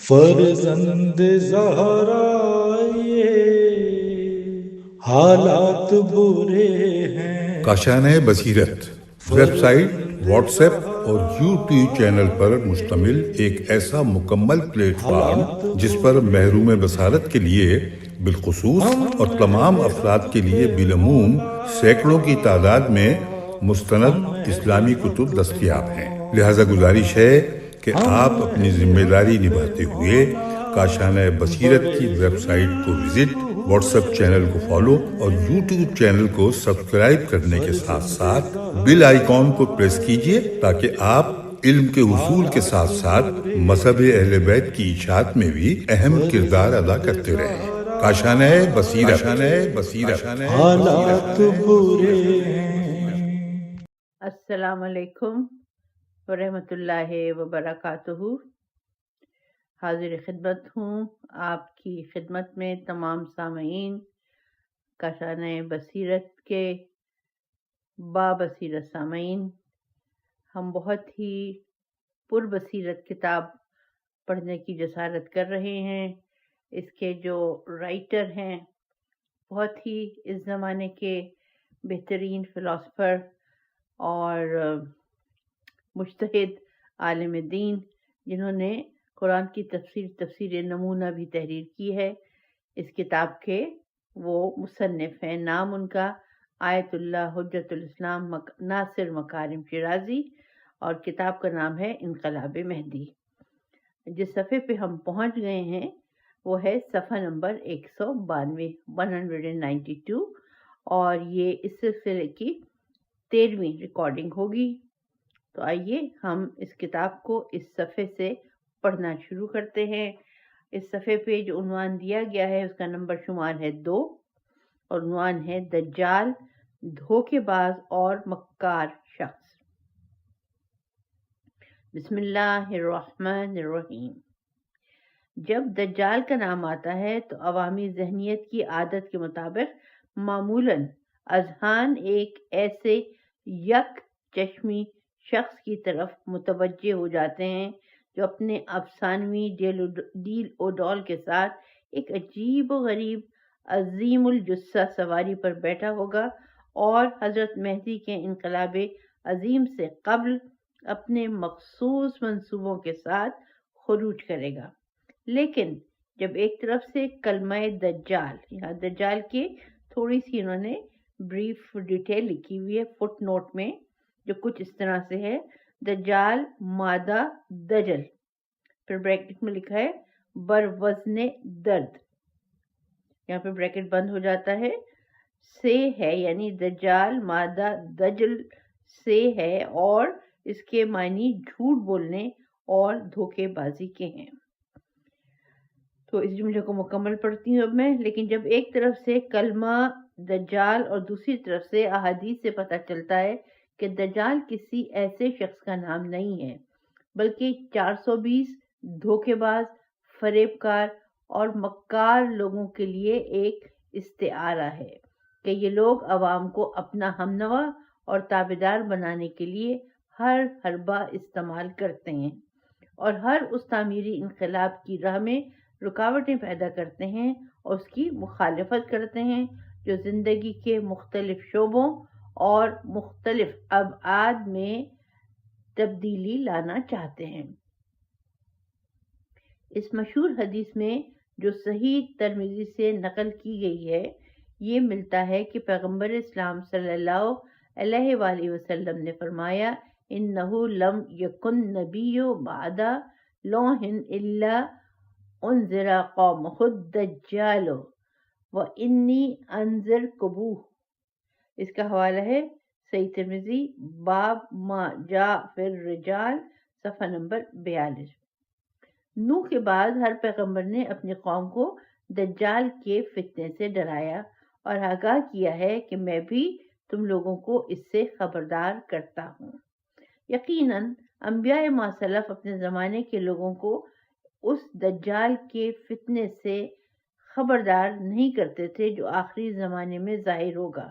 فرزند زہرا یہ حالات برے ہیں۔ کاشانۂ بصیرت ویب سائٹ، واٹس ایپ اور یوٹیوب چینل پر مشتمل ایک ایسا مکمل پلیٹ فارم جس پر محروم بصارت کے لیے بالخصوص اور تمام افراد کے لیے بالعموم سینکڑوں کی تعداد میں مستند اسلامی کتب دستیاب ہیں۔ لہذا گزارش ہے کہ آپ اپنی ذمہ داری نبھاتے ہوئے کاشانۂ بصیرت کی ویب سائٹ کو وزٹ، واٹس ایپ چینل کو فالو اور یوٹیوب چینل کو سبسکرائب کرنے کے ساتھ ساتھ بیل آئیکن کو پریس کیجئے تاکہ آپ علم کے حصول کے ساتھ ساتھ مذہب اہل بیت کی اشاعت میں بھی اہم کردار ادا کرتے رہیں۔ کاشانۂ بصیرت۔ حالات برے ہیں۔ السلام علیکم ورحمۃ اللہ وبرکاتہ۔ حاضر خدمت ہوں آپ کی خدمت میں تمام سامعین کاشانۂ بصیرت کے بابصیرت سامعین۔ ہم بہت ہی پربصیرت کتاب پڑھنے کی جسارت کر رہے ہیں۔ اس کے جو رائٹر ہیں بہت ہی اس زمانے کے بہترین فلاسفر اور مجتہد عالم دین، جنہوں نے قرآن کی تفسیر نمونہ بھی تحریر کی ہے۔ اس کتاب کے وہ مصنف ہیں، نام ان کا آیت اللہ حجت الاسلام ناصر مکارم شیرازی، اور کتاب کا نام ہے انقلاب مہدی۔ جس صفحے پہ ہم پہنچ گئے ہیں وہ ہے صفحہ نمبر 192 192، اور یہ اس سلسلے کی 13ویں ریکارڈنگ ہوگی۔ تو آئیے ہم اس کتاب کو اس صفحے سے پڑھنا شروع کرتے ہیں۔ اس صفحے پہ جو عنوان دیا گیا ہے اس کا نمبر شمار ہے 2، اور عنوان ہے دجال، دھوکے باز اور مکار شخص۔ بسم اللہ الرحمن الرحیم۔ جب دجال کا نام آتا ہے تو عوامی ذہنیت کی عادت کے مطابق معمولاً اذہان ایک ایسے یک چشمی شخص کی طرف متوجہ ہو جاتے ہیں جو اپنے افسانوی ڈیل و ڈول کے ساتھ ایک عجیب و غریب عظیم الجثہ سواری پر بیٹھا ہوگا اور حضرت مہدی کے انقلاب عظیم سے قبل اپنے مخصوص منصوبوں کے ساتھ خروج کرے گا۔ لیکن جب ایک طرف سے کلمہ دجال، یہاں دجال کی تھوڑی سی انہوں نے بریف ڈیٹیل لکھی ہوئی ہے فٹ نوٹ میں، جو کچھ اس طرح سے ہے: دجال مادہ دجل، پھر بریکٹ میں لکھا ہے بر وزن درد، یہاں پہ بریکٹ بند ہو جاتا ہے، سے ہے، یعنی دجال مادہ دجل سے ہے، اور اس کے معنی جھوٹ بولنے اور دھوکے بازی کے ہیں۔ تو اس جملے کو مکمل پڑھتی ہوں اب میں۔ لیکن جب ایک طرف سے کلمہ دجال اور دوسری طرف سے احادیث سے پتہ چلتا ہے کہ دجال کسی ایسے شخص کا نام نہیں ہے، بلکہ 420 دھوکے باز، فریب کار اور مکار لوگوں کے لیے ایک استعارہ ہے کہ یہ لوگ عوام کو اپنا ہمنوا اور تابعدار بنانے کے لیے ہر حربہ استعمال کرتے ہیں اور ہر اس تعمیری انقلاب کی راہ میں رکاوٹیں پیدا کرتے ہیں اور اس کی مخالفت کرتے ہیں جو زندگی کے مختلف شعبوں اور مختلف ابعاد میں تبدیلی لانا چاہتے ہیں۔ اس مشہور حدیث میں جو صحیح ترمذی سے نقل کی گئی ہے، یہ ملتا ہے کہ پیغمبر اسلام صلی اللہ علیہ وآلہ وسلم نے فرمایا: انہ لم یکن نبی بعد لوح الا انذر قومہ الدجال وانی انذرکموہ۔ اس کا حوالہ ہے صحیح ترمذی باب ما جاء فی الرجال، صفحہ نمبر 42۔ نوح کے بعد ہر پیغمبر نے اپنی قوم کو دجال کے فتنے سے ڈرایا اور آگاہ کیا ہے کہ میں بھی تم لوگوں کو اس سے خبردار کرتا ہوں۔ یقیناً انبیاء ما سلف اپنے زمانے کے لوگوں کو اس دجال کے فتنے سے خبردار نہیں کرتے تھے جو آخری زمانے میں ظاہر ہوگا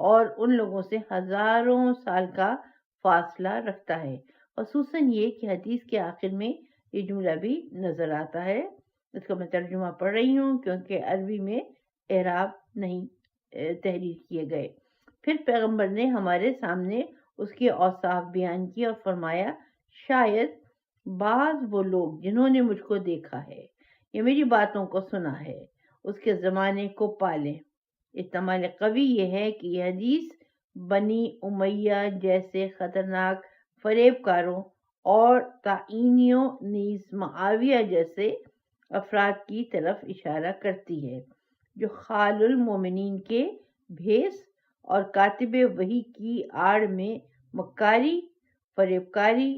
اور ان لوگوں سے ہزاروں سال کا فاصلہ رکھتا ہے، خصوصاً یہ کہ حدیث کے آخر میں یہ جملہ بھی نظر آتا ہے۔ اس کا میں ترجمہ پڑھ رہی ہوں کیونکہ عربی میں اعراب نہیں تحریر کیے گئے۔ پھر پیغمبر نے ہمارے سامنے اس کے اوصاف بیان کیے اور فرمایا، شاید بعض وہ لوگ جنہوں نے مجھ کو دیکھا ہے یا میری باتوں کو سنا ہے اس کے زمانے کو پالیں۔ احتمال قوی یہ ہے کہ یہ حدیث بنی امیہ جیسے خطرناک فریب کاروں اور طاعنیوں نیز معاویہ جیسے افراد کی طرف اشارہ کرتی ہے جو خال المومنین کے بھیس اور کاتب وحی کی آڑ میں مکاری، فریب کاری،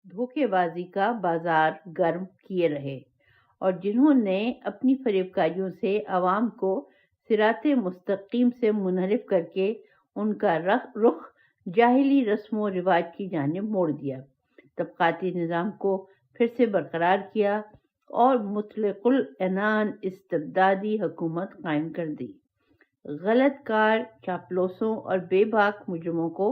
دھوکے بازی کا بازار گرم کیے رہے، اور جنہوں نے اپنی فریب کاریوں سے عوام کو صراط مستقیم سے منحرف کر کے ان کا رخ جاہلی رسم و رواج کی جانب موڑ دیا، طبقاتی نظام کو پھر سے برقرار کیا اور مطلق العنان استبدادی حکومت قائم کر دی۔ غلط کار چاپلوسوں اور بے باک مجرموں کو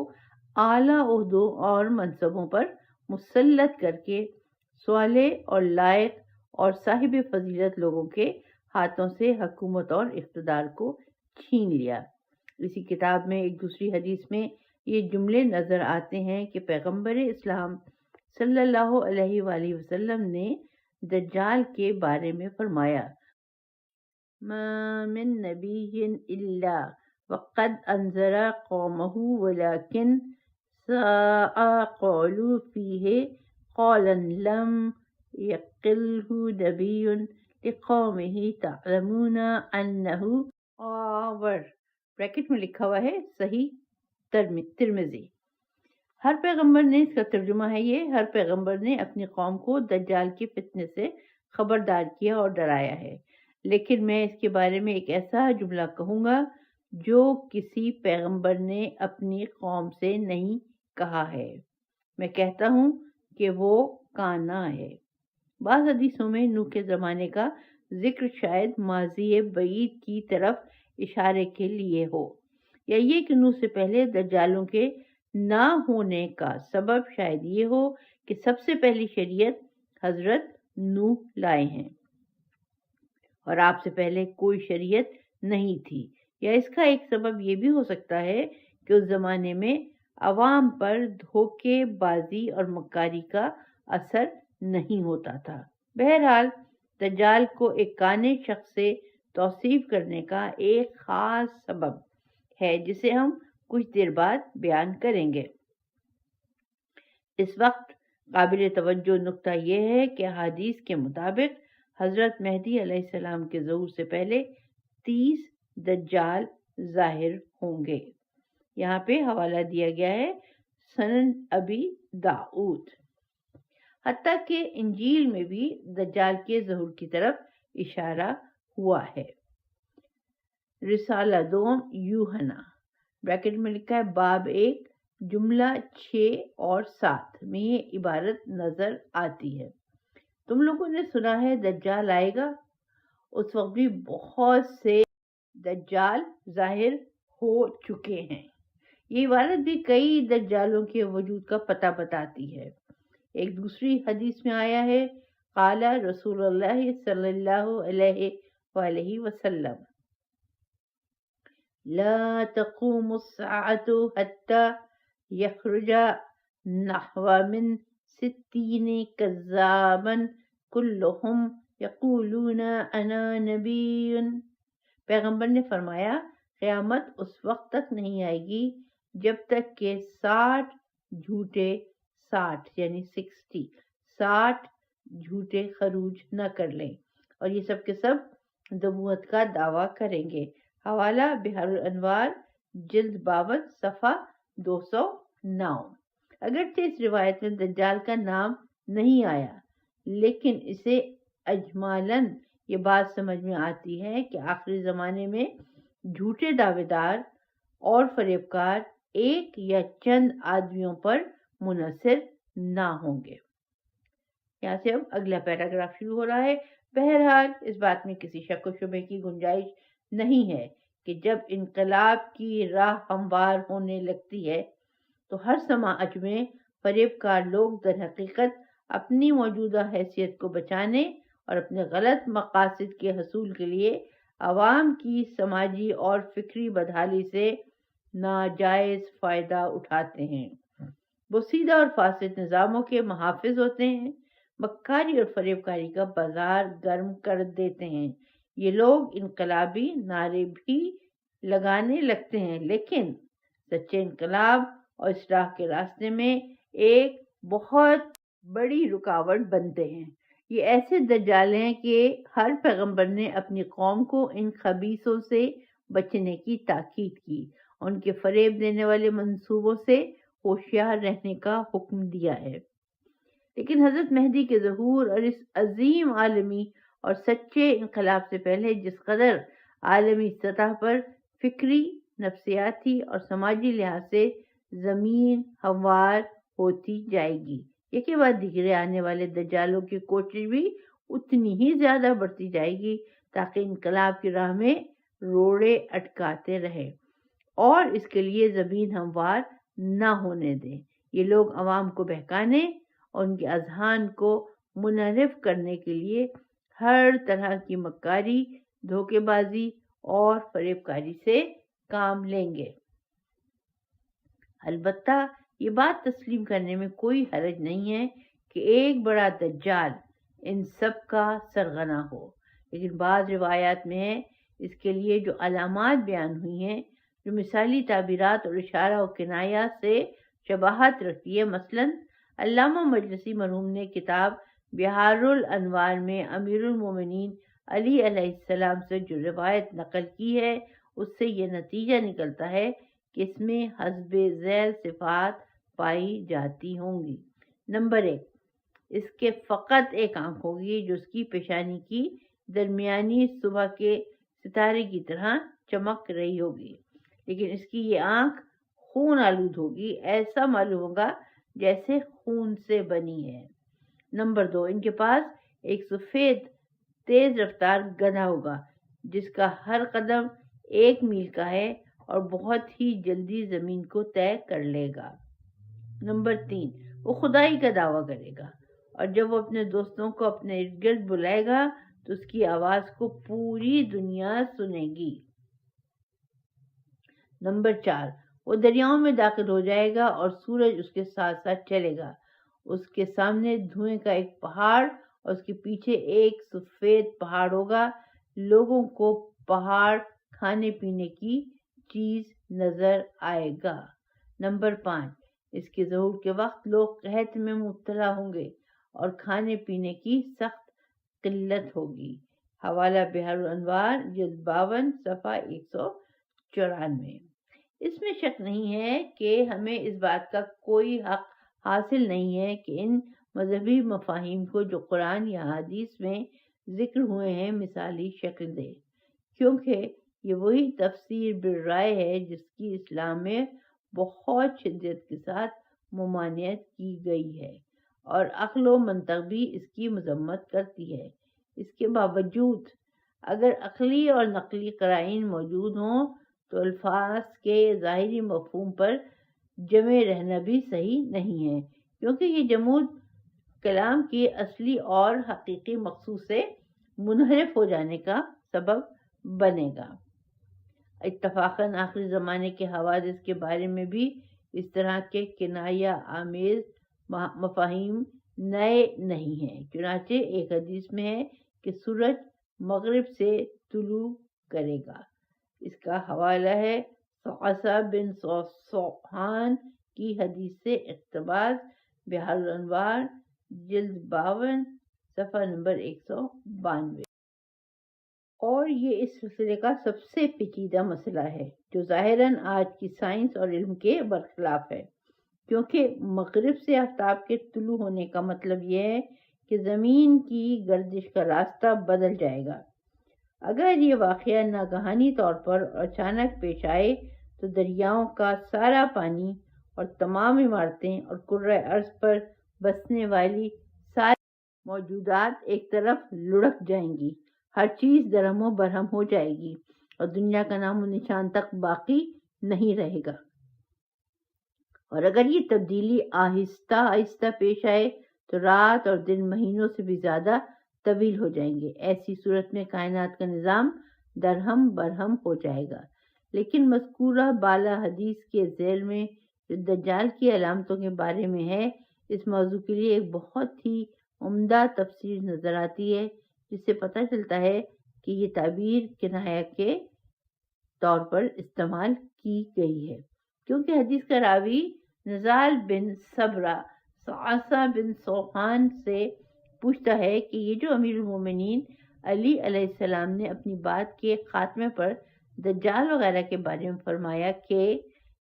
اعلیٰ عہدوں اور منصبوں پر مسلط کر کے صالح اور لائق اور صاحب فضیلت لوگوں کے ہاتھوں سے حکومت اور اقتدار کو چھین لیا۔ اسی کتاب میں ایک دوسری حدیث میں یہ جملے نظر آتے ہیں کہ پیغمبر اسلام صلی اللہ علیہ وآلہ وسلم نے دجال کے بارے میں فرمایا، ما من نبی الا وقد انذر قومه ولكن ساء قولوا فيه قولا لم يقله نبی لقومه تعلمون انه آور، بریکٹ میں لکھا ہوا ہے صحیح ترمذی۔ ہر پیغمبر نے، اس کا ترجمہ ہے یہ، ہر پیغمبر نے اپنی قوم کو دجال کے فتنے سے خبردار کیا اور ڈرایا ہے، لیکن میں اس کے بارے میں ایک ایسا جملہ کہوں گا جو کسی پیغمبر نے اپنی قوم سے نہیں کہا ہے۔ میں کہتا ہوں کہ وہ کانا ہے۔ بعض حدیثوں میں نوح کے زمانے کا ذکر شاید ماضی بعید کی طرف اشارے کے لیے ہو، یا یہ کہ نوح سے پہلے دجالوں کے نہ ہونے کا سبب شاید یہ ہو کہ سب سے پہلی شریعت حضرت نوح لائے ہیں اور آپ سے پہلے کوئی شریعت نہیں تھی، یا اس کا ایک سبب یہ بھی ہو سکتا ہے کہ اس زمانے میں عوام پر دھوکے بازی اور مکاری کا اثر نہیں ہوتا تھا۔ بہرحال دجال کو ایک کانے شخص سے توصیف کرنے کا ایک خاص سبب ہے جسے ہم کچھ دیر بعد بیان کریں گے۔ اس وقت قابل توجہ نکتہ یہ ہے کہ حدیث کے مطابق حضرت مہدی علیہ السلام کے ظہور سے پہلے 30 دجال ظاہر ہوں گے۔ یہاں پہ حوالہ دیا گیا ہے سنن ابی داؤد۔ حتیٰ کہ انجیل میں بھی دجال کے ظہور کی طرف اشارہ ہوا ہے۔ رسالہ دوم یوحنا، بریکٹ میں لکھا ہے باب 1 جملہ 6 اور 7 میں یہ عبارت نظر آتی ہے، تم لوگوں نے سنا ہے دجال آئے گا، اس وقت بھی بہت سے دجال ظاہر ہو چکے ہیں۔ یہ عبارت بھی کئی دجالوں کے وجود کا پتہ بتاتی ہے۔ ایک دوسری حدیث میں آیا ہے، قال رسول اللہ صلی اللہ علیہ وآلہ وسلم، لا تقوم الساعة حتى يخرج نحو من 60 كذابا كلهم يقولون انا نبی۔ پیغمبر نے فرمایا قیامت اس وقت تک نہیں آئے گی جب تک کہ 60 جھوٹے 60 یعنی 60 جھوٹے خروج نہ کر لیں، اور یہ سب کے سب نبوت کا دعویٰ کریں گے۔ حوالہ بحر الانوار جلد 52 صفحہ 209۔ اگرچہ اس روایت میں دجال کا نام نہیں آیا، لیکن اسے اجمالاً یہ بات سمجھ میں آتی ہے کہ آخری زمانے میں جھوٹے دعوے دار اور فریب کار ایک یا چند آدمیوں پر منحصر نہ ہوں گے۔ یہاں سے اب اگلا پیراگراف شروع ہو رہا ہے۔ بہرحال اس بات میں کسی شک و شبے کی گنجائش نہیں ہے کہ جب انقلاب کی راہ ہموار ہونے لگتی ہے تو ہر سماج میں فریب کار لوگ در حقیقت اپنی موجودہ حیثیت کو بچانے اور اپنے غلط مقاصد کے حصول کے لیے عوام کی سماجی اور فکری بدحالی سے ناجائز فائدہ اٹھاتے ہیں۔ بوسیدہ اور فاسد نظاموں کے محافظ ہوتے ہیں، مکاری اور فریب کاری کا بازار گرم کر دیتے ہیں۔ یہ لوگ انقلابی نعرے بھی لگانے لگتے ہیں، لیکن سچے انقلاب اور اصلاح کے راستے میں ایک بہت بڑی رکاوٹ بنتے ہیں۔ یہ ایسے دجال ہیں کہ ہر پیغمبر نے اپنی قوم کو ان خبیثوں سے بچنے کی تاکید کی، ان کے فریب دینے والے منصوبوں سے ہوشیار رہنے کا حکم دیا ہے۔ لیکن حضرت مہدی کے ظہور اور اس عظیم عالمی اور سچے انقلاب سے پہلے جس قدر عالمی سطح پر فکری، نفسیاتی اور سماجی لحاظ سے زمین ہموار ہوتی جائے گی، ایک کے بعد دیگرے آنے والے دجالوں کی کوشش بھی اتنی ہی زیادہ بڑھتی جائے گی تاکہ انقلاب کی راہ میں روڑے اٹکاتے رہے اور اس کے لیے زمین ہموار نہ ہونے دیں۔ یہ لوگ عوام کو بہکانے اور ان کے اذہان کو منحرف کرنے کے لیے ہر طرح کی مکاری، دھوکے بازی اور فریب کاری سے کام لیں گے۔ البتہ یہ بات تسلیم کرنے میں کوئی حرج نہیں ہے کہ ایک بڑا دجال ان سب کا سرغنہ ہو، لیکن بعض روایات میں ہے اس کے لیے جو علامات بیان ہوئی ہیں جو مثالی تعبیرات اور اشارہ و کنایہ سے شباہت رکھتی ہے۔ مثلاً علامہ مجلسی مرحوم نے کتاب بہار الانوار میں امیر المومنین علی علیہ السلام سے جو روایت نقل کی ہے اس سے یہ نتیجہ نکلتا ہے کہ اس میں حسب ذیل صفات پائی جاتی ہوں گی۔ نمبر 1، اس کے فقط ایک آنکھ ہوگی جو اس کی پیشانی کی درمیانی صبح کے ستارے کی طرح چمک رہی ہوگی، لیکن اس کی یہ آنکھ خون آلود ہوگی، ایسا معلوم ہوگا جیسے خون سے بنی ہے۔ نمبر 2، ان کے پاس ایک سفید تیز رفتار گدھا ہوگا جس کا ہر قدم 1 میل کا ہے اور بہت ہی جلدی زمین کو طے کر لے گا۔ نمبر 3، وہ خدائی کا دعویٰ کرے گا اور جب وہ اپنے دوستوں کو اپنے ارد گرد بلائے گا تو اس کی آواز کو پوری دنیا سنے گی۔ نمبر 4، وہ دریاؤں میں داخل ہو جائے گا اور سورج اس کے ساتھ ساتھ چلے گا۔ اس کے سامنے دھوئیں کا ایک پہاڑ اور اس کے پیچھے ایک سفید پہاڑ ہوگا۔ لوگوں کو پہاڑ کھانے پینے کی چیز نظر آئے گا۔ نمبر 5، اس کے ظہور کے وقت لوگ قحط میں مبتلا ہوں گے اور کھانے پینے کی سخت قلت ہوگی۔ حوالہ بہار الانوار جلد 52 صفحہ 194۔ اس میں شک نہیں ہے کہ ہمیں اس بات کا کوئی حق حاصل نہیں ہے کہ ان مذہبی مفاہیم کو جو قرآن یا حدیث میں ذکر ہوئے ہیں مثالی شکل دے، کیونکہ یہ وہی تفسیر بالرائے ہے جس کی اسلام میں بہت شدت کے ساتھ ممانعت کی گئی ہے اور عقل و منطق بھی اس کی مذمت کرتی ہے۔ اس کے باوجود اگر عقلی اور نقلی قرائن موجود ہوں تو الفاظ کے ظاہری مفہوم پر جمے رہنا بھی صحیح نہیں ہے، کیونکہ یہ جمود کلام کی اصلی اور حقیقی مقصود سے منحرف ہو جانے کا سبب بنے گا۔ اتفاقاً آخری زمانے کے حوادث کے بارے میں بھی اس طرح کے کنایہ آمیز مفاہیم نئے نہیں ہیں۔ چنانچہ ایک حدیث میں ہے کہ سورج مغرب سے طلوع کرے گا۔ اس کا حوالہ ہے ثعصہ بن صوحان کی حدیث سے اقتباس، بہار الانوار جلد 52 صفحہ نمبر 192۔ اور یہ اس سلسلے کا سب سے پیچیدہ مسئلہ ہے جو ظاہراً آج کی سائنس اور علم کے برخلاف ہے، کیونکہ مغرب سے آفتاب کے طلوع ہونے کا مطلب یہ ہے کہ زمین کی گردش کا راستہ بدل جائے گا۔ اگر یہ واقعہ ناگہانی طور پر اور اچانک پیش آئے تو دریاؤں کا سارا پانی اور تمام عمارتیں اور کرۂ ارض پر بسنے والی ساری موجودات ایک طرف لڑک جائیں گی، ہر چیز درہم و برہم ہو جائے گی اور دنیا کا نام و نشان تک باقی نہیں رہے گا۔ اور اگر یہ تبدیلی آہستہ آہستہ پیش آئے تو رات اور دن مہینوں سے بھی زیادہ طویل ہو جائیں گے۔ ایسی صورت میں کائنات کا نظام درہم برہم ہو جائے گا۔ لیکن مذکورہ بالا حدیث کے ذیل میں جو دجال کی علامتوں کے بارے میں ہے، اس موضوع کے لیے ایک بہت ہی عمدہ تفسیر نظر آتی ہے، جس سے پتہ چلتا ہے کہ یہ تعبیر کنایہ کے طور پر استعمال کی گئی ہے، کیونکہ حدیث کا راوی نزال بن صبرہ صعصہ بن صوحان سے پوچھتا ہے کہ یہ جو امیر المومنین علی علیہ السلام نے اپنی بات کے خاتمے پر دجال وغیرہ کے بارے میں فرمایا کہ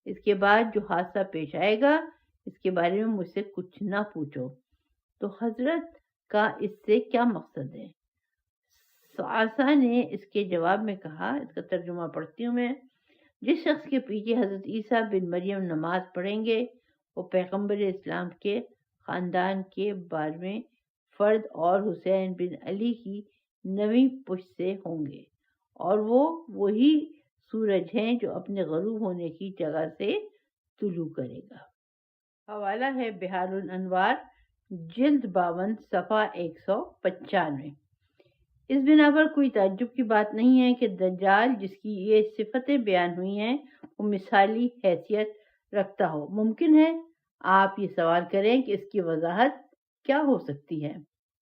اس کے بعد جو حادثہ پیش آئے گا اس کے بارے میں مجھ سے کچھ نہ پوچھو، تو حضرت کا اس سے کیا مقصد ہے؟ صعصہ نے اس کے جواب میں کہا، اس کا ترجمہ پڑھتی ہوں میں، جس شخص کے پیچھے حضرت عیسیٰ بن مریم نماز پڑھیں گے وہ پیغمبر اسلام کے خاندان کے 12ویں فرد اور حسین بن علی کی 9ویں پشت سے ہوں گے، اور وہ وہی سورج ہیں جو اپنے غروب ہونے کی جگہ سے طلوع کرے گا۔ حوالہ ہے بحار الانوار جلد 52 صفحہ 195۔ اس بنا پر کوئی تعجب کی بات نہیں ہے کہ دجال جس کی یہ صفتیں بیان ہوئی ہیں وہ مثالی حیثیت رکھتا ہو۔ ممکن ہے آپ یہ سوال کریں کہ اس کی وضاحت کیا ہو سکتی ہے،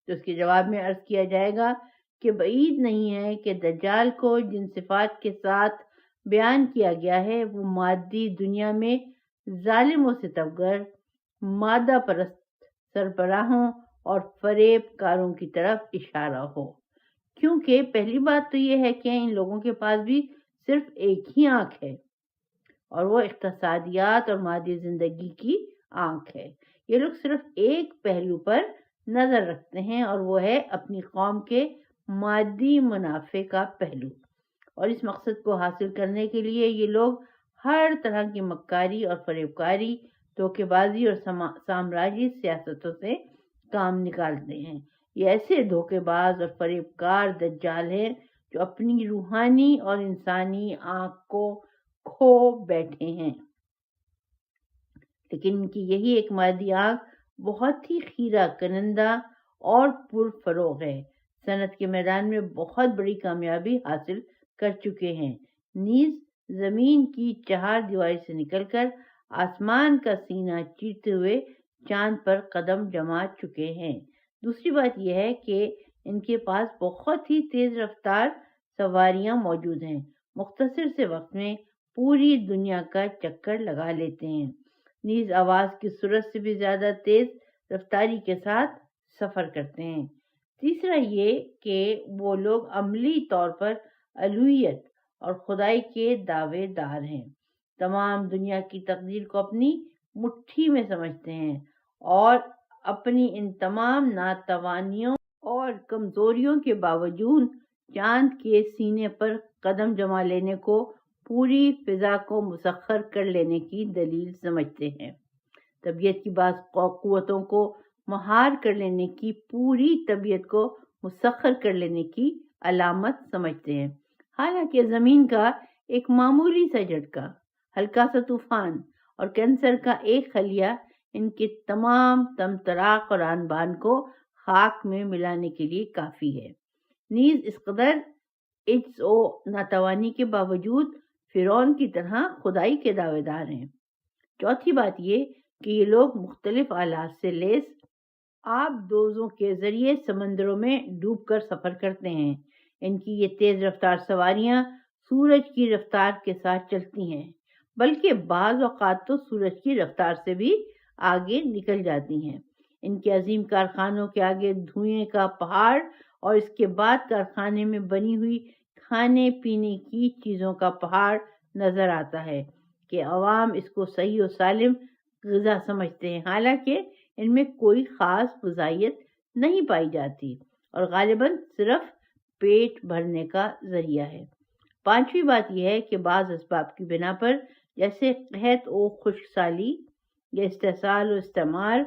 تو اس کے جواب میں عرض کیا جائے گا کہ بعید نہیں ہے کہ دجال کو جن صفات کے ساتھ بیان کیا گیا ہے وہ مادی دنیا میں ظالم و ستمگر، مادہ پرست سربراہوں اور فریب کاروں کی طرف اشارہ ہو، کیونکہ پہلی بات تو یہ ہے کہ ان لوگوں کے پاس بھی صرف ایک ہی آنکھ ہے اور وہ اقتصادیات اور مادی زندگی کی آنکھ ہے۔ یہ لوگ صرف ایک پہلو پر نظر رکھتے ہیں اور وہ ہے اپنی قوم کے مادی منافع کا پہلو، اور اس مقصد کو حاصل کرنے کے لیے یہ لوگ ہر طرح کی مکاری اور فریب کاری، دھوکے بازی اور سامراجی سیاستوں سے کام نکالتے ہیں۔ یہ ایسے دھوکے باز اور فریب کار دجال ہیں جو اپنی روحانی اور انسانی آنکھ کو کھو بیٹھے ہیں، لیکن ان کی یہی ایک مادی آنکھ بہت ہی خیرہ کنندہ اور پرفروغ ہے، صنعت کے میدان میں بہت بڑی کامیابی حاصل کر چکے ہیں، نیز زمین کی چہار دیواری سے نکل کر آسمان کا سینہ چیرتے ہوئے چاند پر قدم جما چکے ہیں۔ دوسری بات یہ ہے کہ ان کے پاس بہت ہی تیز رفتار سواریاں موجود ہیں، مختصر سے وقت میں پوری دنیا کا چکر لگا لیتے ہیں، نیز آواز کی سرعت سے بھی زیادہ تیز رفتاری کے ساتھ سفر کرتے ہیں۔ تیسرا یہ کہ وہ لوگ عملی طور پر الوہیت اور خدائی کے دعوے دار ہیں، تمام دنیا کی تقدیر کو اپنی مٹھی میں سمجھتے ہیں اور اپنی ان تمام ناتوانیوں اور کمزوریوں کے باوجود چاند کے سینے پر قدم جما لینے کو پوری فضا کو مسخر کر لینے کی دلیل سمجھتے ہیں، طبیعت کی بعض قوتوں کو مہار کر لینے کی، پوری طبیعت کو مسخر کر لینے کی علامت سمجھتے ہیں، حالانکہ زمین کا ایک معمولی سا جھٹکا، ہلکا سا طوفان اور کینسر کا ایک خلیہ ان کے تمام طمطراق اور آن بان کو خاک میں ملانے کے لیے کافی ہے، نیز اس قدر عجز و ناتوانی کے باوجود فرعون کی طرح خدائی کے دعوے دار ہیں۔ چوتھی بات یہ کہ یہ لوگ مختلف آلات سے لیس آب دوزوں کے ذریعے سمندروں میں ڈوب کر سفر کرتے ہیں، ان کی یہ تیز رفتار سواریاں سورج کی رفتار کے ساتھ چلتی ہیں، بلکہ بعض اوقات تو سورج کی رفتار سے بھی آگے نکل جاتی ہیں۔ ان کے عظیم کارخانوں کے آگے دھوئیں کا پہاڑ اور اس کے بعد کارخانے میں بنی ہوئی کھانے پینے کی چیزوں کا پہاڑ نظر آتا ہے کہ عوام اس کو صحیح و سالم غذا سمجھتے ہیں، حالانکہ ان میں کوئی خاص غذائیت نہیں پائی جاتی اور غالباً صرف پیٹ بھرنے کا ذریعہ ہے۔ پانچویں بات یہ ہے کہ بعض اسباب کی بنا پر جیسے قحط و خشک سالی یا استحصال و استعمار،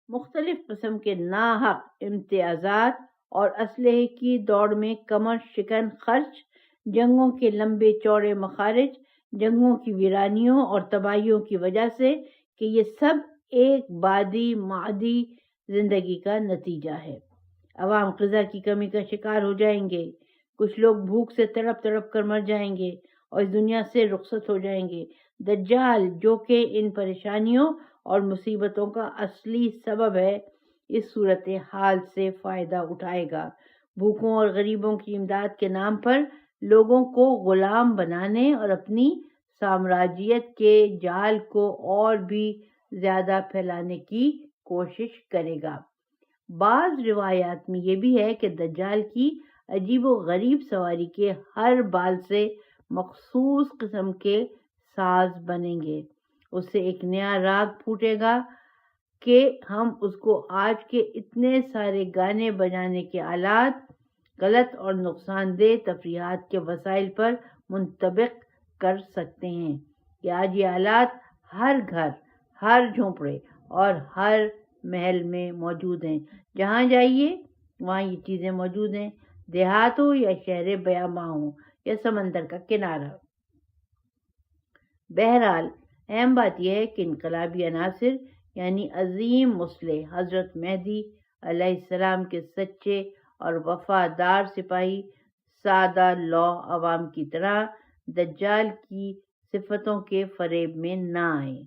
مختلف قسم کے ناحق امتیازات اور اسلحے کی دوڑ میں کمر شکن خرچ، جنگوں کے لمبے چوڑے مخارج، جنگوں کی ویرانیوں اور تباہیوں کی وجہ سے کہ یہ سب ایک بادی معدی زندگی کا نتیجہ ہے۔ عوام غذا کی کمی کا شکار ہو جائیں گے، کچھ لوگ بھوک سے تڑپ تڑپ کر مر جائیں گے اور اس دنیا سے رخصت ہو جائیں گے۔ دجال جو کہ ان پریشانیوں اور مصیبتوں کا اصلی سبب ہے، اس صورتحال سے فائدہ اٹھائے گا۔ بھوکوں اور غریبوں کی امداد کے نام پر لوگوں کو غلام بنانے اور اپنی سامراجیت کے جال کو اور بھی زیادہ پھیلانے کی کوشش کرے گا۔ بعض روایات میں یہ بھی ہے کہ دجال کی عجیب و غریب سواری کے ہر بال سے مخصوص قسم کے ساز بنیں گے۔ اس سے ایک نیا راگ پھوٹے گا کہ ہم اس کو آج کے اتنے سارے گانے بجانے کے آلات، غلط اور نقصان دہ تفریحات کے وسائل پر منطبق کر سکتے ہیں کہ آج یہ آلات ہر گھر، ہر جھونپڑے اور ہر محل میں موجود ہیں۔ جہاں جائیے وہاں یہ چیزیں موجود ہیں، دیہات ہو یا شہر بیاباں ہو یا سمندر کا کنارہ۔ بہرحال اہم بات یہ ہے کہ انقلابی عناصر یعنی عظیم مصلح حضرت مہدی علیہ السلام کے سچے اور وفادار سپاہی سادہ لو عوام کی طرح دجال کی صفتوں کے فریب میں نہ آئیں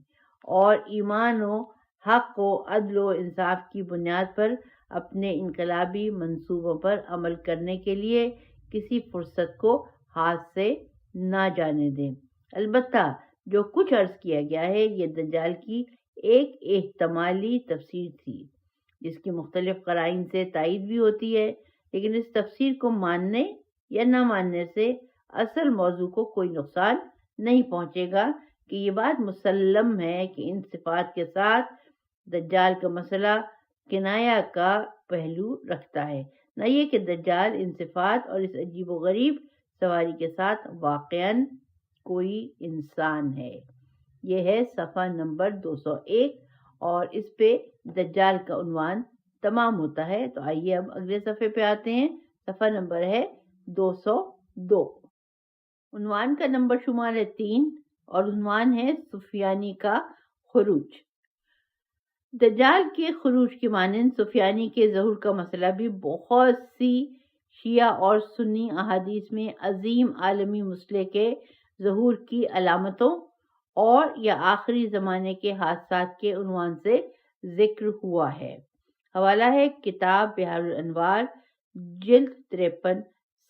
اور ایمان و حق و عدل و انصاف کی بنیاد پر اپنے انقلابی منصوبوں پر عمل کرنے کے لیے کسی فرصت کو ہاتھ سے نہ جانے دیں۔ البتہ جو کچھ عرض کیا گیا ہے یہ دجال کی ایک احتمالی تفسیر تھی جس کی مختلف قرائن سے تائید بھی ہوتی ہے، لیکن اس تفسیر کو ماننے یا نہ ماننے سے اصل موضوع کو کوئی نقصان نہیں پہنچے گا کہ یہ بات مسلم ہے کہ ان صفات کے ساتھ دجال کا مسئلہ کنایا کا پہلو رکھتا ہے، نہ یہ کہ دجال ان صفات اور اس عجیب و غریب سواری کے ساتھ واقعاً کوئی انسان ہے۔ یہ ہے صفحہ نمبر 201 اور اس پہ دجال کا عنوان تمام ہوتا ہے۔ تو آئیے اب اگلے صفحے پہ آتے ہیں، صفحہ نمبر ہے 202۔ عنوان کا نمبر شمار ہے 3 اور عنوان ہے سفیانی کا خروج۔ دجال کے خروج کی مانند سفیانی کے ظہور کا مسئلہ بھی بہت سی شیعہ اور سنی احادیث میں عظیم عالمی مسئلے کے ظہور کی علامتوں اور یا آخری زمانے کے حادثات کے عنوان سے ذکر ہوا ہے۔ حوالہ ہے کتاب بحار الانوار جلد 53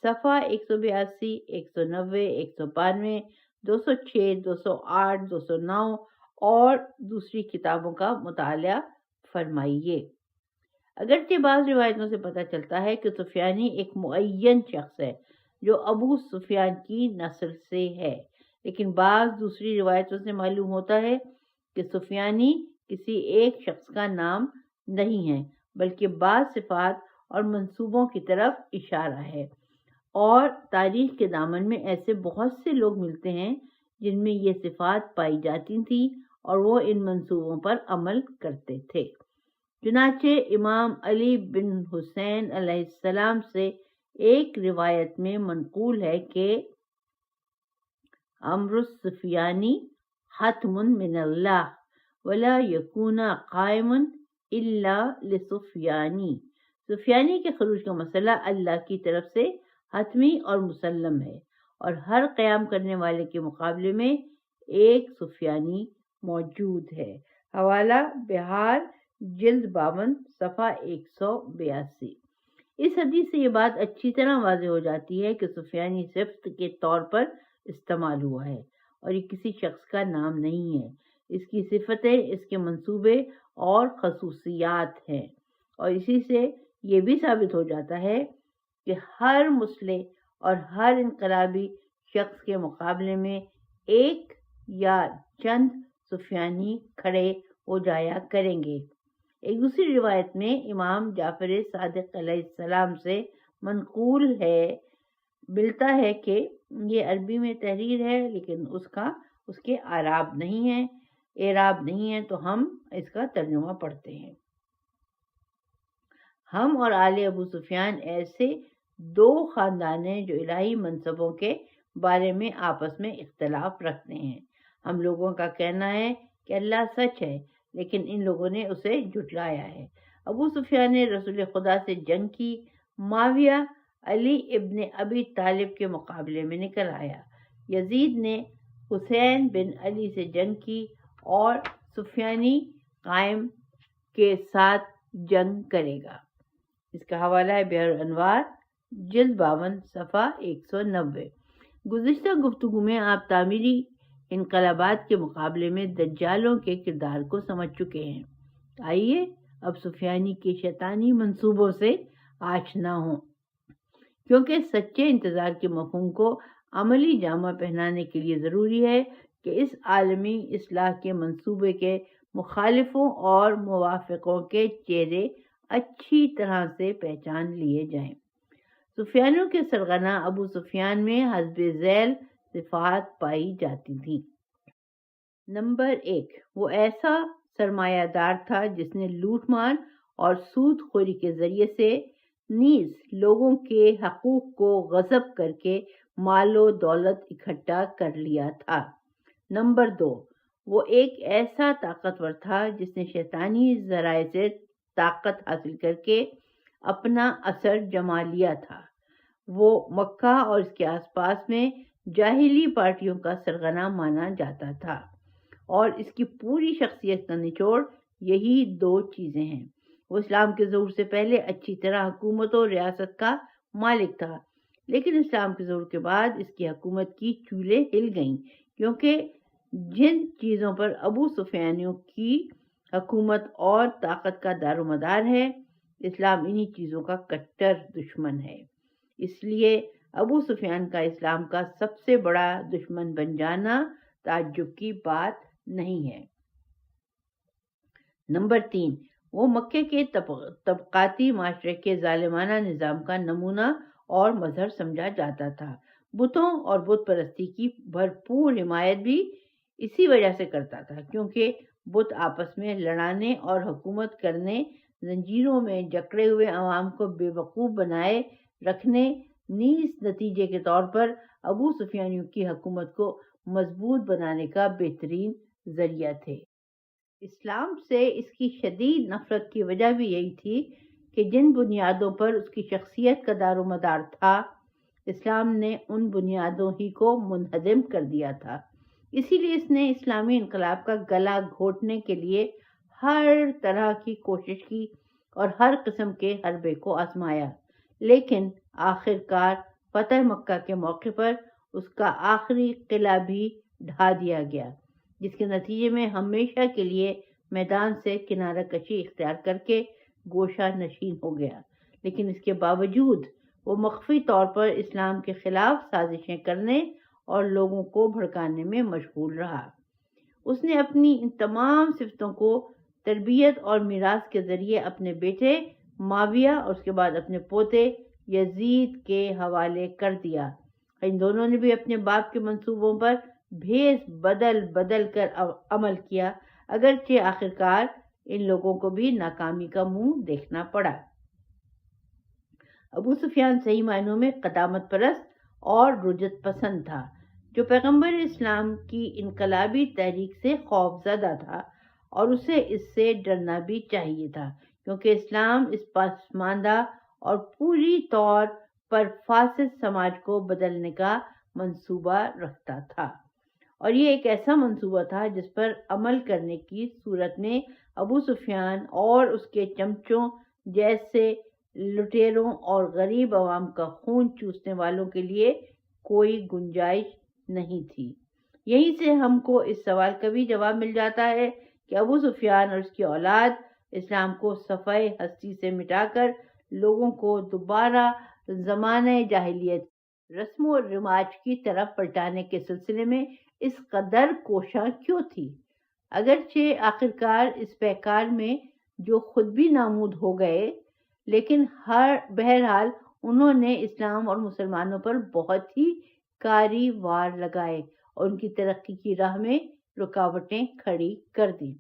صفحہ 182، 190، 192، 206، 208، 209 اور دوسری کتابوں کا مطالعہ فرمائیے۔ اگرچہ بعض روایتوں سے پتہ چلتا ہے کہ سفیانی ایک معین شخص ہے جو ابو سفیان کی نسل سے ہے، لیکن بعض دوسری روایتوں سے معلوم ہوتا ہے کہ سفیانی کسی ایک شخص کا نام نہیں ہے بلکہ بعض صفات اور منصوبوں کی طرف اشارہ ہے، اور تاریخ کے دامن میں ایسے بہت سے لوگ ملتے ہیں جن میں یہ صفات پائی جاتی تھیں اور وہ ان منصوبوں پر عمل کرتے تھے۔ چنانچہ امام علی بن حسین علیہ السلام سے ایک روایت میں منقول ہے کہ امر السفیانی حتم من اللہ ولا یکون قائم الا لسفیانی۔ سفیانی کے خروج کا مسئلہ اللہ کی طرف سے حتمی اور مسلم ہے اور ہر قیام کرنے والے کے مقابلے میں ایک سفیانی موجود ہے۔ حوالہ بحار جلد 52 صفحہ 182۔ اس حدیث سے یہ بات اچھی طرح واضح ہو جاتی ہے کہ سفیانی صفت کے طور پر استعمال ہوا ہے اور یہ کسی شخص کا نام نہیں ہے۔ اس کی صفتیں اس کے منصوبے اور خصوصیات ہیں، اور اسی سے یہ بھی ثابت ہو جاتا ہے کہ ہر مسلح اور ہر انقلابی شخص کے مقابلے میں ایک یا چند سفیانی کھڑے ہو جایا کریں گے۔ ایک دوسری روایت میں امام جعفر صادق علیہ السلام سے منقول ہے، ملتا ہے کہ یہ عربی میں تحریر ہے لیکن اس کے اعراب نہیں ہے، تو ہم اس کا ترجمہ پڑھتے ہیں۔ ہم اور آل ابو سفیان ایسے دو خاندان ہیں جو الہی منصبوں کے بارے میں آپس میں اختلاف رکھتے ہیں۔ ہم لوگوں کا کہنا ہے کہ اللہ سچ ہے، لیکن ان لوگوں نے اسے جھٹلایا ہے۔ ابو سفیان نے رسول خدا سے جنگ کی، معاویہ علی ابن ابی طالب کے مقابلے میں نکل آیا، یزید نے حسین بن علی سے جنگ کی اور سفیانی قائم کے ساتھ جنگ کرے گا۔ اس کا حوالہ ہے بحر الانوار جلد 52 صفحہ 190۔ گزشتہ گفتگو میں آپ تعمیری انقلابات کے مقابلے میں دجالوں کے کردار کو سمجھ چکے ہیں۔ آئیے اب سفیانی کے شیطانی منصوبوں سے آشنا ہوں، کیونکہ سچے انتظار کے مفہوم کو عملی جامہ پہنانے کے لیے ضروری ہے کہ اس عالمی اصلاح کے منصوبے کے مخالفوں اور موافقوں کے چہرے اچھی طرح سے پہچان لیے جائیں۔ سفیانیوں کے سرغنہ ابو سفیان میں حسب ذیل صفات پائی جاتی تھیں۔ نمبر 1، وہ ایسا سرمایہ دار تھا جس نے لوٹ مار اور سود خوری کے ذریعے سے نیز لوگوں کے حقوق کو غصب کر کے مال و دولت اکٹھا کر لیا تھا۔ نمبر 2، وہ ایک ایسا طاقتور تھا جس نے شیطانی ذرائع سے طاقت حاصل کر کے اپنا اثر جما لیا تھا۔ وہ مکہ اور اس کے آس پاس میں جاہلی پارٹیوں کا سرغنہ مانا جاتا تھا، اور اس کی پوری شخصیت کا نچوڑ یہی 2 چیزیں ہیں۔ وہ اسلام کے ظہور سے پہلے اچھی طرح حکومت و ریاست کا مالک تھا، لیکن اسلام کے ظہور کے بعد اس کی حکومت کی چولیں ہل گئیں، کیونکہ جن چیزوں پر ابو سفیانیوں کی حکومت اور طاقت کا دار و مدار ہے، اسلام انہی چیزوں کا کٹر دشمن ہے۔ اس لیے ابو سفیان کا اسلام کا سب سے بڑا دشمن بن جانا تعجب کی بات نہیں ہے۔ نمبر 3، وہ مکے کے طبقاتی معاشرے کے ظالمانہ نظام کا نمونہ اور مظہر سمجھا جاتا تھا۔ بتوں اور بت پرستی کی بھرپور حمایت بھی اسی وجہ سے کرتا تھا، کیونکہ بت آپس میں لڑانے اور حکومت کرنے، زنجیروں میں جکڑے ہوئے عوام کو بے وقوف بنائے رکھنے، نیز نتیجے کے طور پر ابو سفیانیوں کی حکومت کو مضبوط بنانے کا بہترین ذریعہ تھے۔ اسلام سے اس کی شدید نفرت کی وجہ بھی یہی تھی کہ جن بنیادوں پر اس کی شخصیت کا دار و مدار تھا، اسلام نے ان بنیادوں ہی کو منہدم کر دیا تھا۔ اسی لیے اس نے اسلامی انقلاب کا گلا گھونٹنے کے لیے ہر طرح کی کوشش کی اور ہر قسم کے حربے کو آزمایا، لیکن آخر کار فتح مکہ کے موقع پر اس کا آخری قلعہ بھی ڈھا دیا گیا، جس کے نتیجے میں ہمیشہ کے لیے میدان سے کنارہ کشی اختیار کر کے گوشہ نشین ہو گیا۔ لیکن اس کے باوجود وہ مخفی طور پر اسلام کے خلاف سازشیں کرنے اور لوگوں کو بھڑکانے میں مشغول رہا۔ اس نے اپنی ان تمام صفتوں کو تربیت اور میراث کے ذریعے اپنے بیٹے معاویہ اور اس کے بعد اپنے پوتے یزید کے حوالے کر دیا۔ ان دونوں نے بھی اپنے باپ کے منصوبوں پر بھیس بدل کر عمل کیا، اگرچہ آخرکار ان لوگوں کو بھی ناکامی کا منہ دیکھنا پڑا۔ ابو سفیان صحیح معنوں میں قدامت پرست اور رجت پسند تھا، جو پیغمبر اسلام کی انقلابی تحریک سے خوف زدہ تھا، اور اسے اس سے ڈرنا بھی چاہیے تھا، کیونکہ اسلام اس پسماندہ اور پوری طور پر فاسد سماج کو بدلنے کا منصوبہ رکھتا تھا، اور یہ ایک ایسا منصوبہ تھا جس پر عمل کرنے کی صورت میں ابو سفیان اور اس کے چمچوں جیسے لٹیروں اور غریب عوام کا خون چوسنے والوں کے لیے کوئی گنجائش نہیں تھی۔ یہیں سے ہم کو اس سوال کا بھی جواب مل جاتا ہے کہ ابو سفیان اور اس کی اولاد اسلام کو صفحہ ہستی سے مٹا کر لوگوں کو دوبارہ زمانہ جاہلیت رسم و رواج کی طرف پلٹانے کے سلسلے میں اس قدر کوشاں کیوں تھی؟ اگرچہ آخرکار اس پیکار میں جو خود بھی نامود ہو گئے، لیکن بہرحال انہوں نے اسلام اور مسلمانوں پر بہت ہی کاری وار لگائے اور ان کی ترقی کی راہ میں رکاوٹیں کھڑی کر دیں۔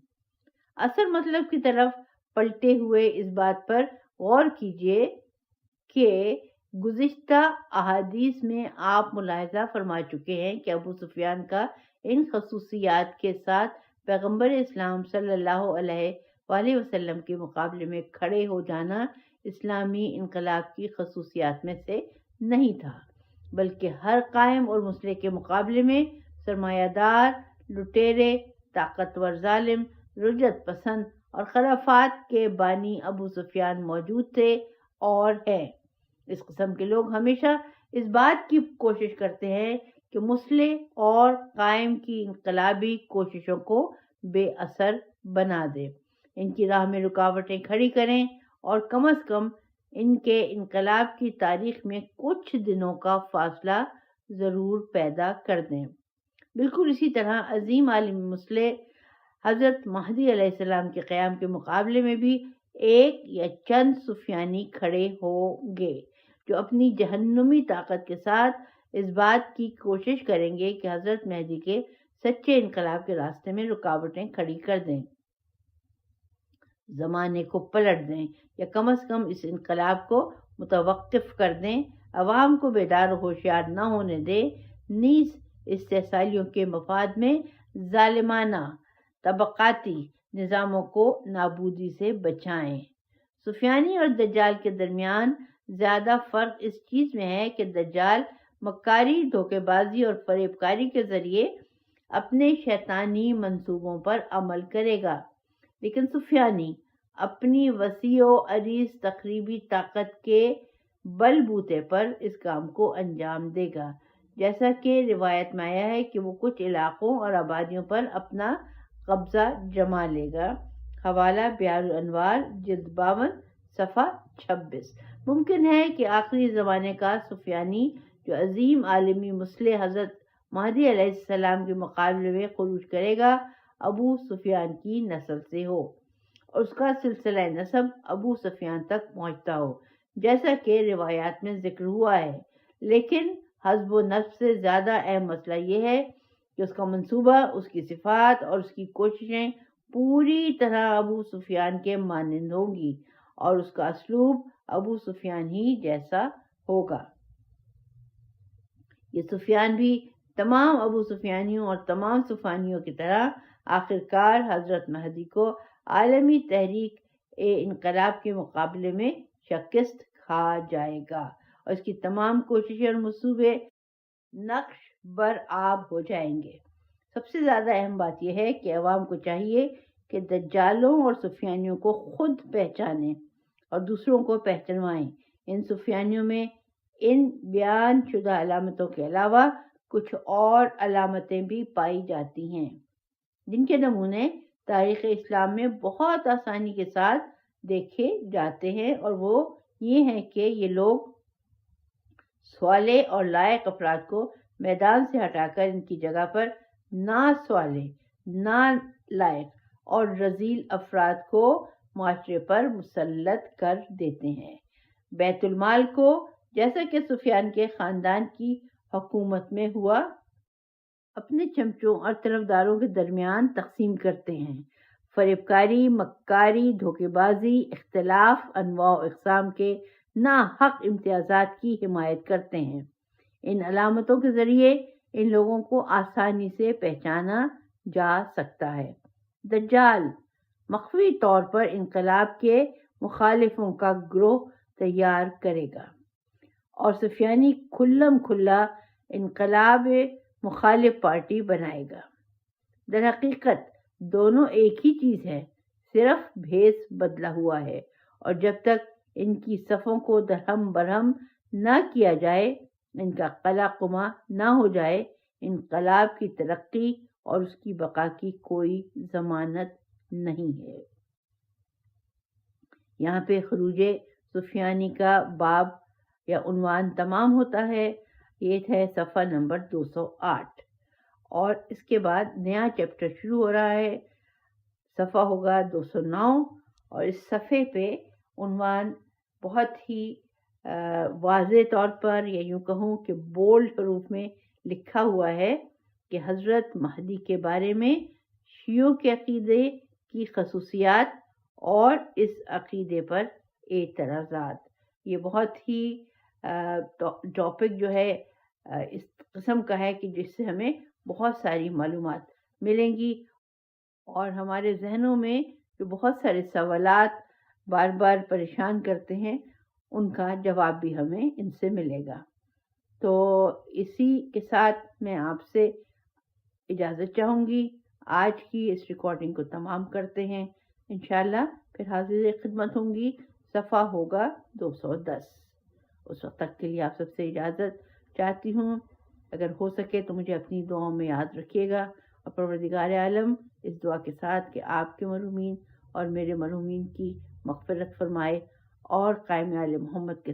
اصل مطلب کی طرف پلٹے ہوئے اس بات پر غور کیجئے کہ گزشتہ احادیث میں آپ ملاحظہ فرما چکے ہیں کہ ابو سفیان کا ان خصوصیات کے ساتھ پیغمبر اسلام صلی اللہ علیہ وآلہ وسلم کے مقابلے میں کھڑے ہو جانا اسلامی انقلاب کی خصوصیات میں سے نہیں تھا، بلکہ ہر قائم اور مسلح کے مقابلے میں سرمایہ دار، لٹیرے، طاقتور ظالم، رجعت پسند اور خرافات کے بانی ابو سفیان موجود تھے اور ہیں۔ اس قسم کے لوگ ہمیشہ اس بات کی کوشش کرتے ہیں کہ مسلح اور قائم کی انقلابی کوششوں کو بے اثر بنا دیں، ان کی راہ میں رکاوٹیں کھڑی کریں اور کم از کم ان کے انقلاب کی تاریخ میں کچھ دنوں کا فاصلہ ضرور پیدا کر دیں۔ بالکل اسی طرح عظیم عالم مسلح حضرت مہدی علیہ السلام کے قیام کے مقابلے میں بھی ایک یا چند سفیانی کھڑے ہوں گے جو اپنی جہنمی طاقت کے ساتھ اس بات کی کوشش کریں گے کہ حضرت مہدی کے سچے انقلاب کے راستے میں رکاوٹیں کھڑی کر دیں، زمانے کو پلٹ دیں یا کم از کم اس انقلاب کو متوقف کر دیں، عوام کو بیدار و ہوشیار نہ ہونے دیں، نیز استحصالیوں کے مفاد میں ظالمانہ طبقاتی نظاموں کو نابودی سے بچائیں۔ سفیانی اور دجال کے درمیان زیادہ فرق اس چیز میں ہے کہ دجال مکاری، دھوکے بازی اور فریب کاری کے ذریعے اپنے شیطانی منصوبوں پر عمل کرے گا، لیکن سفیانی اپنی وسیع و عریض تخریبی طاقت کے بل بوتے پر اس کام کو انجام دے گا، جیسا کہ روایت میں آیا ہے کہ وہ کچھ علاقوں اور آبادیوں پر اپنا قبضہ جما لے گا۔ حوالہ بیار الانوار جلد 52 صفحہ 26۔ ممکن ہے کہ آخری زمانے کا سفیانی جو عظیم عالمی مسلح حضرت مہدی علیہ السلام کے مقابلے میں خروج کرے گا ابو سفیان کی نسل سے ہو اور اس کا سلسلہ نسب ابو سفیان تک پہنچتا ہو، جیسا کہ روایات میں ذکر ہوا ہے، لیکن حسب و نفس سے زیادہ اہم مسئلہ یہ ہے کہ اس کا منصوبہ، اس کی صفات اور اس کی کوششیں پوری طرح ابو سفیان کے مانند ہوں گی اور اس کا اسلوب ابو سفیان ہی جیسا ہوگا۔ یہ سفیان بھی تمام ابو سفیانیوں اور تمام سفیانیوں کی طرح آخرکار حضرت مہدی کو عالمی تحریک انقلاب کے مقابلے میں شکست کھا جائے گا اور اس کی تمام کوششیں اور منصوبے نقش بر آب ہو جائیں گے۔ سب سے زیادہ اہم بات یہ ہے کہ عوام کو چاہیے کہ دجالوں اور سفیانیوں کو خود پہچانیں اور دوسروں کو پہچانوائیں۔ ان سفیانیوں میں ان بیان شدہ علامتوں کے علاوہ کچھ اور علامتیں بھی پائی جاتی ہیں جن کے نمونے تاریخ اسلام میں بہت آسانی کے ساتھ دیکھے جاتے ہیں، اور وہ یہ ہیں کہ یہ لوگ صالح اور لائق افراد کو میدان سے ہٹا کر ان کی جگہ پر ناصالح، نالائق اور رذیل افراد کو معاشرے پر مسلط کر دیتے ہیں۔ بیت المال کو، جیسا کہ سفیان کے خاندان کی حکومت میں ہوا، اپنے چمچوں اور طرفداروں کے درمیان تقسیم کرتے ہیں۔ فریب کاری، مکاری، دھوکے بازی، اختلاف، انواع و اقسام کے ناحق امتیازات کی حمایت کرتے ہیں۔ ان علامتوں کے ذریعے ان لوگوں کو آسانی سے پہچانا جا سکتا ہے۔ دجال مخفی طور پر انقلاب کے مخالفوں کا گروہ تیار کرے گا اور سفیانی کھلم کھلا انقلاب مخالف پارٹی بنائے گا۔ در حقیقت دونوں ایک ہی چیز ہے، صرف بھیس بدلا ہوا ہے، اور جب تک ان کی صفوں کو درہم برہم نہ کیا جائے، ان کا قلع قمع نہ ہو جائے، انقلاب کی ترقی اور اس کی بقا کی کوئی ضمانت نہیں ہے۔ یہاں پہ خروج سفیانی کا باب یا عنوان تمام ہوتا ہے۔ یہ ہے صفحہ نمبر 208، اور اس کے بعد نیا چیپٹر شروع ہو رہا ہے، صفحہ ہوگا 209، اور اس صفحے پہ عنوان بہت ہی واضح طور پر، یا یوں کہوں کہ بولڈ حروف میں لکھا ہوا ہے کہ حضرت مہدی کے بارے میں شیعوں کے عقیدے کی خصوصیات اور اس عقیدے پر اعتراضات۔ یہ بہت ہی ٹاپک جو ہے اس قسم کا ہے کہ جس سے ہمیں بہت ساری معلومات ملیں گی اور ہمارے ذہنوں میں جو بہت سارے سوالات بار بار پریشان کرتے ہیں، ان کا جواب بھی ہمیں ان سے ملے گا۔ تو اسی کے ساتھ میں آپ سے اجازت چاہوں گی، آج کی اس ریکارڈنگ کو تمام کرتے ہیں، انشاءاللہ پھر حاضر خدمت ہوں گی، صفحہ ہوگا 210۔ اس وقت تک کے لیے آپ سب سے اجازت چاہتی ہوں، اگر ہو سکے تو مجھے اپنی دعاؤں میں یاد رکھیے گا، اور پروردگار عالم اس دعا کے ساتھ کہ آپ کے مرحومین اور میرے مرحومین کی مغفرت فرمائے، اور قائم آل محمد کے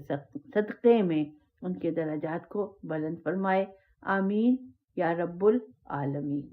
صدقے میں ان کے درجات کو بلند فرمائے، آمین یا رب العالمین۔